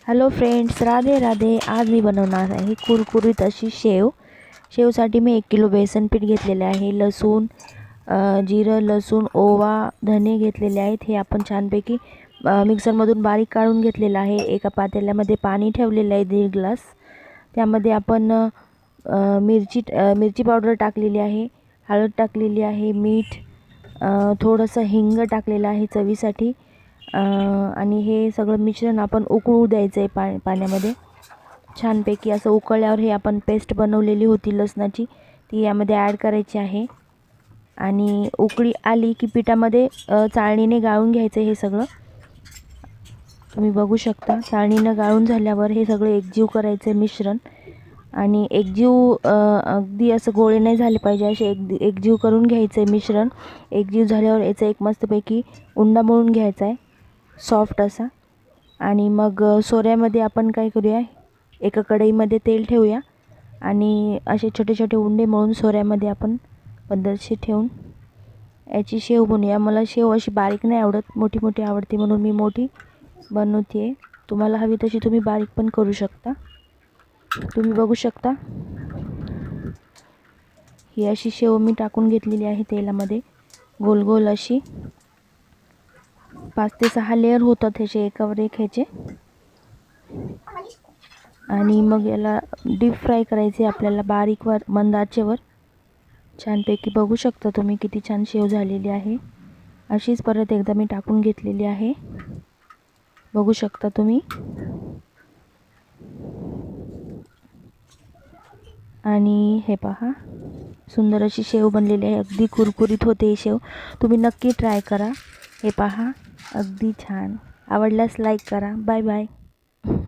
Hello friends, Radhe Radhe. आज मी बनवणार आहे कुरकुरीत अशी शेव. शेवसाठी मी 1 किलो बेसन पीठ घेतलेले आहे. लसूण, जिरं, लसूण, ओवा, धने घेतलेले आहेत. हे आपण छानपैकी मिक्सरमधून बारीक काढून घेतलेलं आहे. एका पातेल्यामध्ये पाणी ठेवलेलं आहे 1.5 ग्लास. त्यामध्ये आपण मिरची पावडर टाकलेली आहे, हळद टाकलेली आहे, मीठ, थोडंसं हिंग टाकलेलं आहे चवीसाठी. आणि हे सगळं मिश्रण आपण उकळू द्यायचं आहे पाण्यामध्ये. छानपैकी असं उकळल्यावर हे आपण पेस्ट बनवलेली होती लसणाची, ती यामध्ये ॲड करायची आहे. आणि उकळी आली की पिठामध्ये चाळणीने गाळून घ्यायचं हे सगळं. तुम्ही बघू शकता, चाळणीनं गाळून झाल्यावर हे सगळं एकजीव करायचं मिश्रण. आणि एकजीव अगदी असं गोळे नाही झाले पाहिजे, असे एकजीव करून घ्यायचं आहे मिश्रण. एकजीव झाल्यावर याचं एक मस्तपैकी उंडा मळून घ्यायचा आहे, सॉफ्ट असा. आणि मग सोऱ्यामध्ये आपण काय करूया, एका कढईमध्ये तेल ठेवूया आणि असे छोटे छोटे उंडे मळून सोऱ्यामध्ये आपण पद्धतशीर ठेवून याची शेव बनवूया. मला शेव अशी बारीक नाही आवडत, मोठी मोठी आवडते, म्हणून मी मोठी बनवते आहे. तुम्हाला हवी तशी तुम्ही बारीक पण करू शकता. तुम्ही बघू शकता, ही अशी शेव मी टाकून घेतलेली आहे तेलामध्ये, गोल गोल अशी. 5 ते 6 लेअर होतात ह्याचे, एकावर एक ह्याचे. आणि मग याला डीप फ्राय करायचे आपल्याला, बारीकवर मंद आचेवर. छानपैकी बघू शकता तुम्ही किती छान शेव झालेली आहे. अशीच परत एकदा मी टाकून घेतलेली आहे, बघू शकता तुम्ही. आणि हे पहा, सुंदर अशी शेव बनलेली आहे. अगदी कुरकुरीत होते ही शेव, तुम्ही नक्की ट्राय करा. हे पहा, अगदी छान. आवडल्यास लाईक करा. Bye bye.